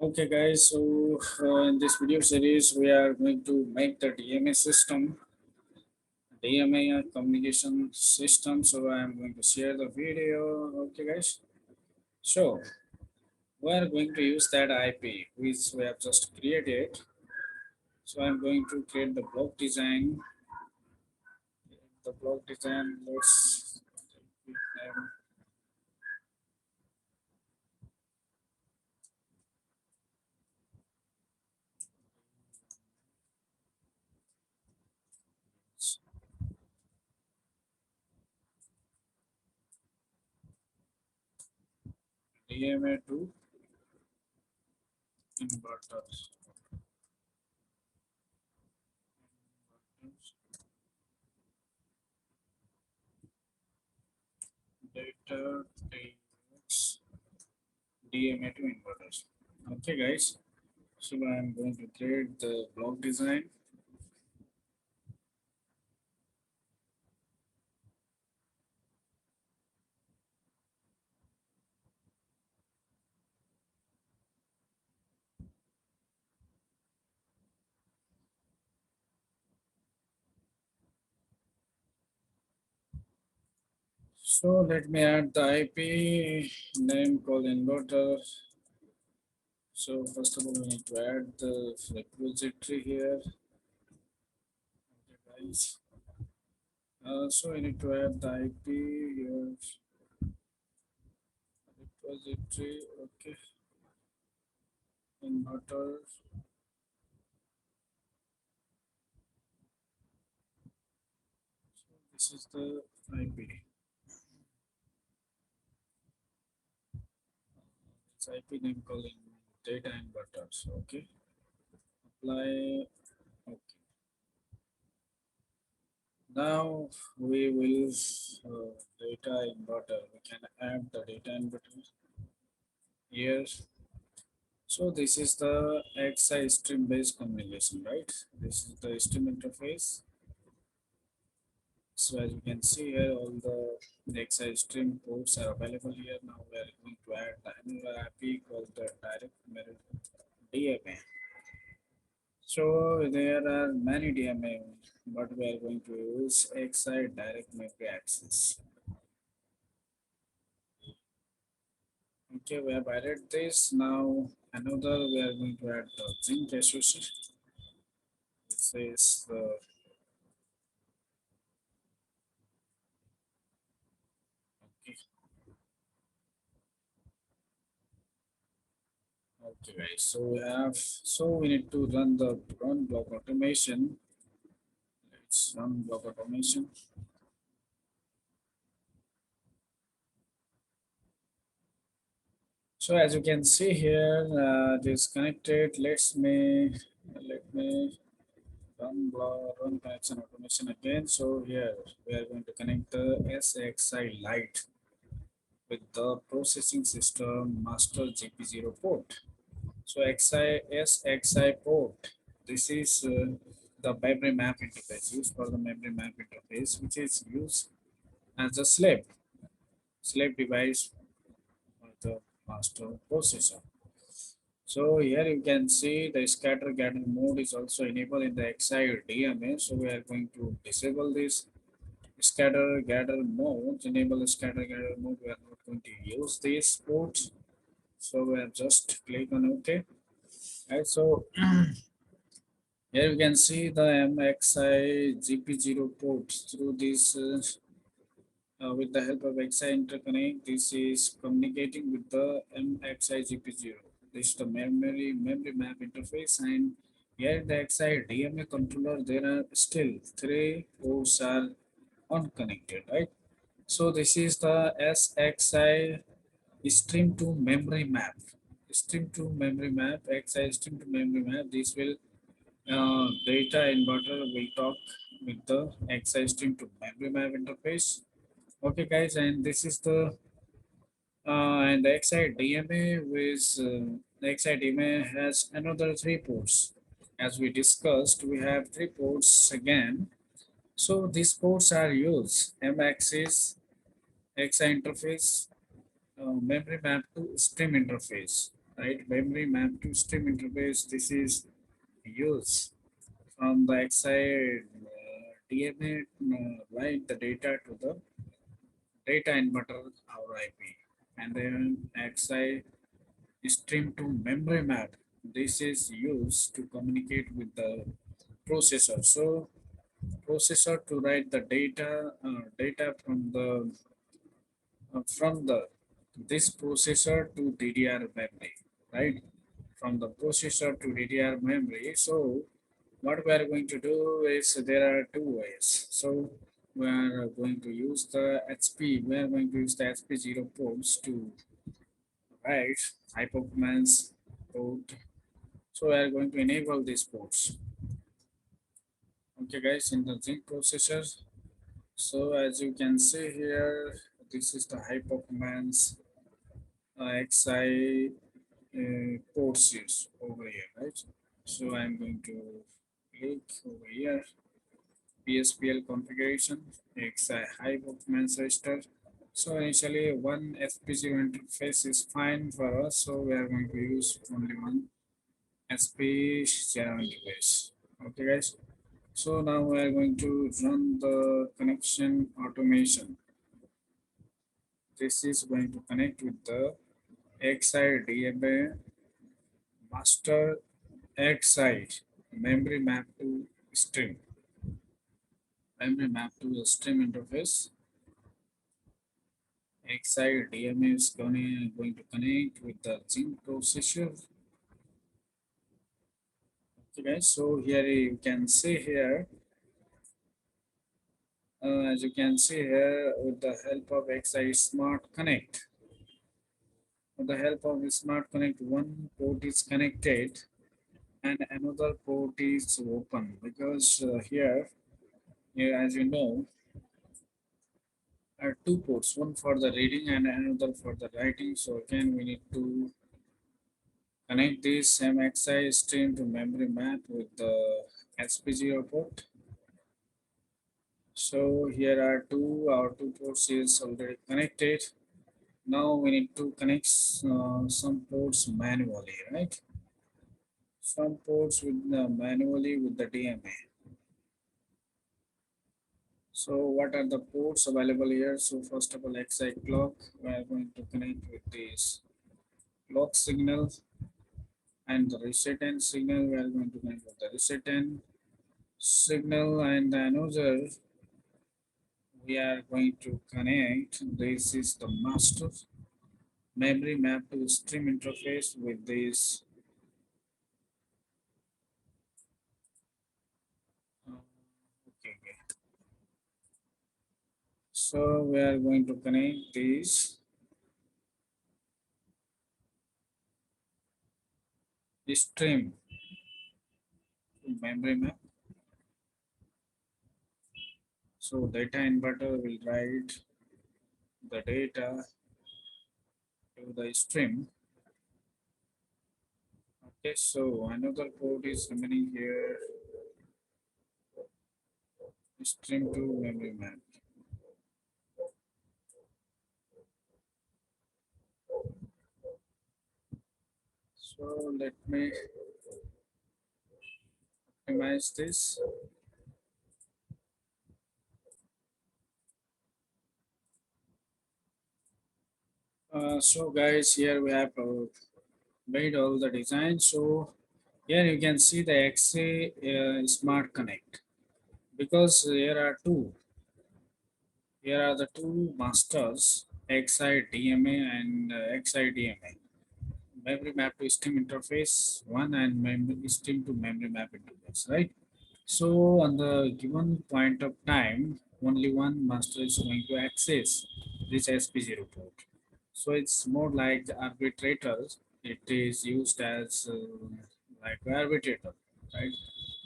Okay, guys. So in this video series, we are going to make the DMA system, DMA communication system. So I am going to share the video. Okay, guys. So we are going to use that IP which we have just created. So I'm going to create the block design. The block design. Let's name DMA to inverter. Data takes DMA to inverters. Okay, guys. So I'm going to create the block design. So let me add the IP name called inverter. So first of all, we need to add the repository here. Okay, guys. So we need to add the IP here. Repository. Okay. Inverter. So this is the IP. It's IP name called in data inverters. Okay. Apply. Okay. Now we will data inverter. We can add the data inverter here. So this is the XI stream based communication, right? This is the stream interface. So as you can see here, all the XI stream ports are available here. Now we are going to add another IP called the direct mirror DMA. So there are many DMA, but we are going to use XI direct memory access. Okay, we have added this. Now another we are going to add the Zynq association. This is the okay. Okay, guys. So we need to run the run block automation. Let's run block automation. So as you can see here, it is connected. Let me run connection automation again. So here we are going to connect the SXI light with the processing system master GP0 port. So XI port. This is the memory map interface used for the memory map interface, which is used as a slave device for the master processor. So here you can see the scatter gather mode is also enabled in the XI DMA. So we are going to disable this scatter gather mode, enable scatter gather mode. We are not going to use these ports. So we have just click on OK. Right, so here you can see the MXI GP0 port through this with the help of XI interconnect. This is communicating with the MXI GP0. This is the memory map interface, and here the XI DMA controller there are still three ports are unconnected, right? So this is the SXI stream to memory map. Stream to memory map, XI stream to memory map. This will data inverter will talk with the XI stream to memory map interface. Okay, guys, and this is the and the XI DMA with the XI DMA has another three ports. As we discussed, we have three ports again. So these ports are used M axis, XI interface, memory map to stream interface. right? Memory map to stream interface. This is used from the XI DMA write the data to the data inverter or IP, and then XI stream to memory map. This is used to communicate with the processor. So processor to write the data from the this processor to DDR memory, right? From the processor to DDR memory. So what we are going to do is there are two ways. So we are going to use the HP. We are going to use the HP0 ports to write high performance port. So we are going to enable these ports. Okay, guys, in the Zynq processor. So as you can see here, this is the high performance XI ports is over here, right? So I'm going to click over here, PSPL configuration, XI high performance register. So initially one SP0 interface is fine for us, so we are going to use only one SP0 interface. Okay, guys. So now we are going to run the connection automation. This is going to connect with the XI DMA master XI memory map to stream. Memory map to stream interface. XI DMA is going to connect with the Zynq processor. Okay, guys. So here you can see here, as you can see here, with the help of XI Smart Connect. With the help of Smart Connect, one port is connected and another port is open because here, as you know, are two ports, one for the reading and another for the writing. So again, we need to connect this MXI stream to memory map with the SP0 port. So here are our two ports is already connected. Now we need to connect some ports manually, right? Some ports with manually with the DMA. So what are the ports available here? So first of all, XI clock, we are going to connect with this clock signal, and the reset end signal, we are going to connect with the reset end signal, and another we are going to connect. This is the master memory map to stream interface with this. Okay. So we are going to connect this stream to memory map. So data inverter will write the data to the stream. Okay, so another port is remaining here, stream to memory map. So let me optimize this. So guys, here we have made all the design. So here you can see the XA Smart Connect, because here are two. Here are the two masters, XI DMA and XI DMA. Memory map to stream interface one and memory stream to memory map interface, right? So on the given point of time, only one master is going to access this SP0 port. So it's more like the arbitrators. It is used as like arbitrator, right?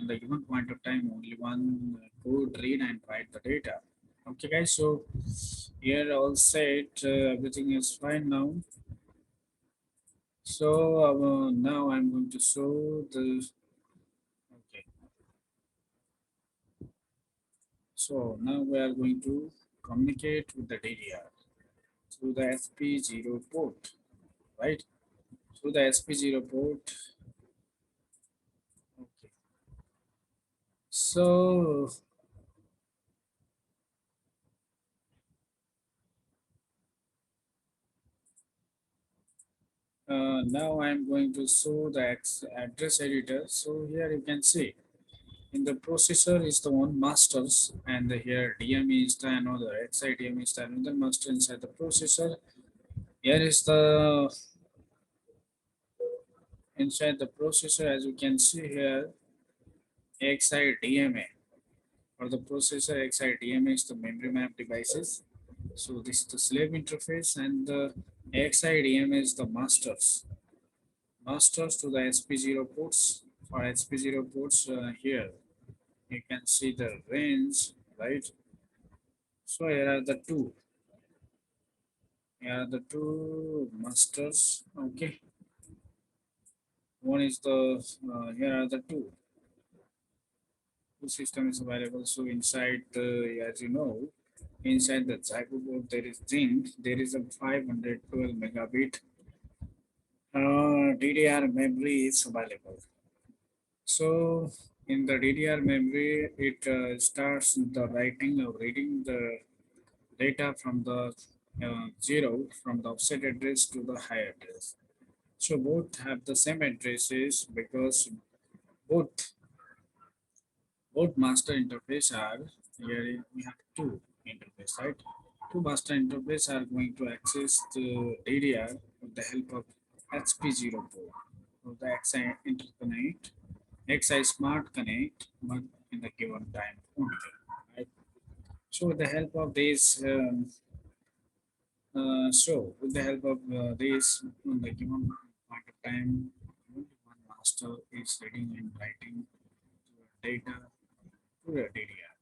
On the given point of time, only one could read and write the data. Okay, guys. So here all set. Everything is fine now. So now I'm going to show the. Okay. So now we are going to communicate with the DDR through the SP0 port, right? through the SP0 port. Okay. So now I'm going to show the address editor. So here you can see in the processor is the one masters, and here DME is the another, XI DME is the another master inside the processor. Here is the inside the processor, as you can see here, XI DMA. For the processor, XI DMA is the memory map devices. So this is the slave interface, and the XI DMA is the masters to the SP0 ports. For SP0 ports, here you can see the range, right? So here are the two. Here are the two masters. Okay, one is the here are the two systems available. So inside the, as you know, inside the Zygo board there is Zynq. There is a 512 megabit DDR memory is available. So in the DDR memory, it starts the writing or reading the data from the zero from the offset address to the high address. So both have the same addresses because both both master interface are here. We have two interface, right? Two master interface are going to access the DDR with the help of HP0 port. So the XI interconnect, XI smart connect, but in the given time only, right? So with the help of this so, with the help of this, on the given point of time, only one master is reading and writing data to the DDR.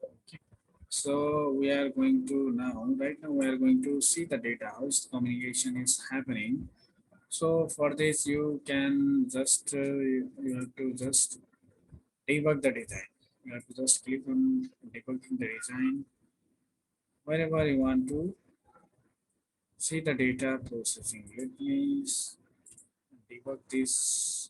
Okay. So we are going to now, right now, we are going to see the data, how is communication is happening. So for this, you can just you have to just debug the design. You have to just click on debugging the design wherever you want to see the data processing. Let me debug this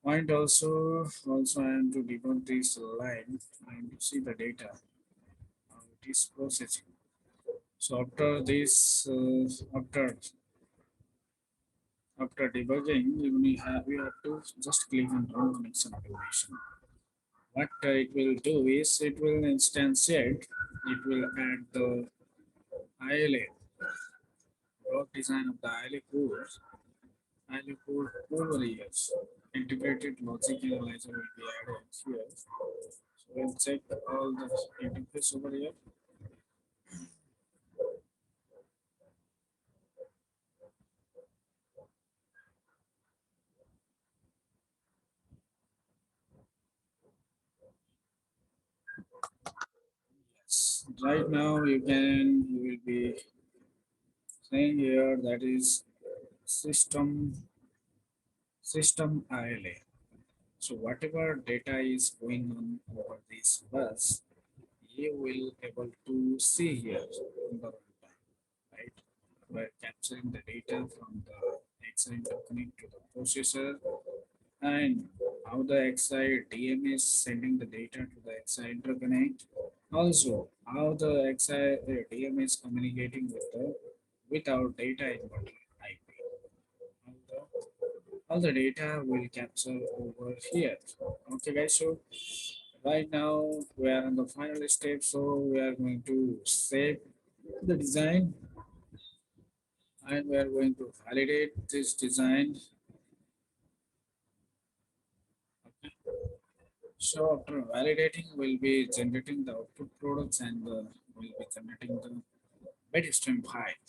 point also I am to debug this line. I am to see the data how it is processing. So after this after debugging, you have to just click on run connection automation. What it will do is it will instantiate, it will add the ILA block design of the ILA code. ILA code over here. Integrated logic analyzer will be added here. So we'll check all the interface over here. Yes. Right now you will be saying here that is system ILA. So whatever data is going on over this bus, you will able to see here in the runtime, right? We're capturing the data from the XI interconnect to the processor, and how the XI DM is sending the data to the XI interconnect. Also, how the XI DM is communicating with our data inverter IP. All the data will capture over here. Okay, guys. So right now we are on the final step. So we are going to save the design, and we are going to validate this design. So after validating, we'll be generating the output products, and we'll be generating the bitstream file.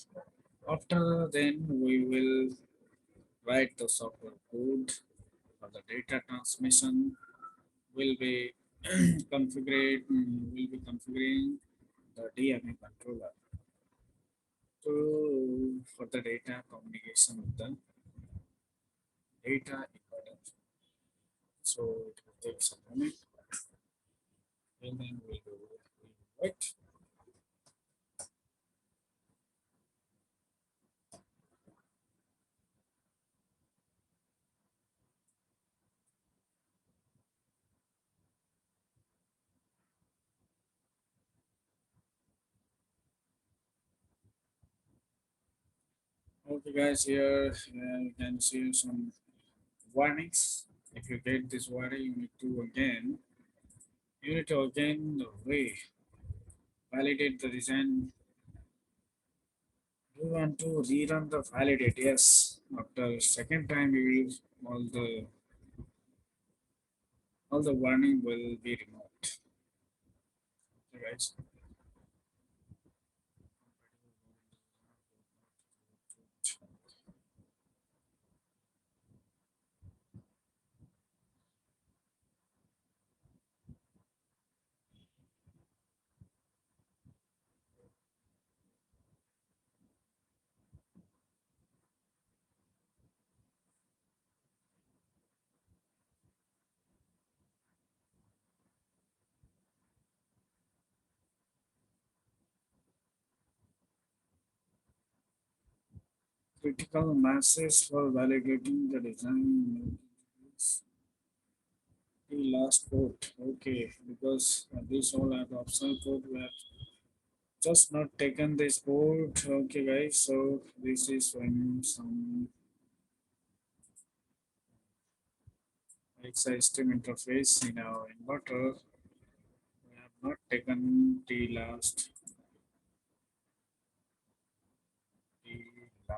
After then, we will write the software code for the data transmission. Will be will be configuring the DMA controller to for the data communication with the data inverter. So it will take some moment, and then we'll wait. Okay, guys, here you can see some warnings. If you get this warning, you need to again validate the design. You want to rerun the validate? Yes. After second time, you will all the warning will be removed. Okay, guys. Critical masses for validating the design. The last code. Okay, because this all have optional code. We have just not taken this code. Okay, guys. So this is when some system interface in our inverter. We have not taken the last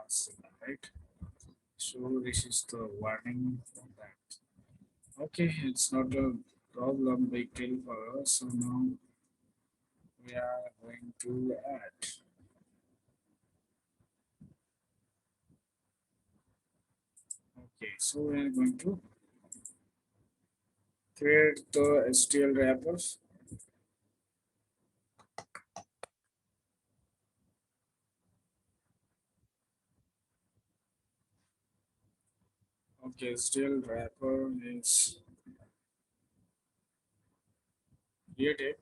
signal, right? So this is the warning for that. Okay, it's not a problem big deal for us. So now we are going to add. Okay, so we are going to create the STL wrappers. Okay, STL wrapper is created.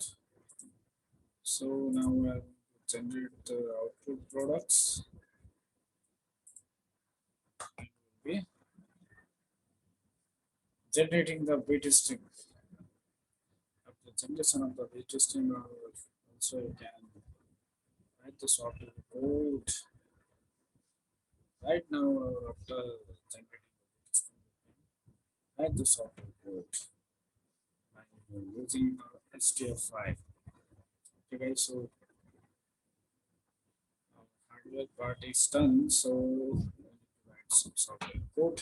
So now we are generate the output products. Okay, generating the bit string. After generation of the bit string, also you can write the software code. Right now, after generating the bit string, write the software code by using the HTF5. Okay, guys, so hardware part is done. So write some software code.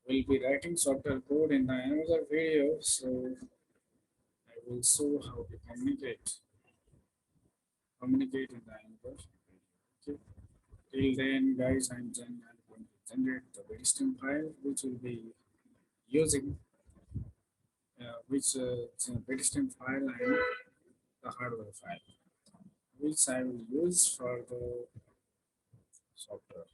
We'll be writing software code in another video. So I will show how to communicate in the another video. Okay. Till then, guys, I'm going to generate the registering file, which will be using which registering file and the hardware file, which I will use for the software.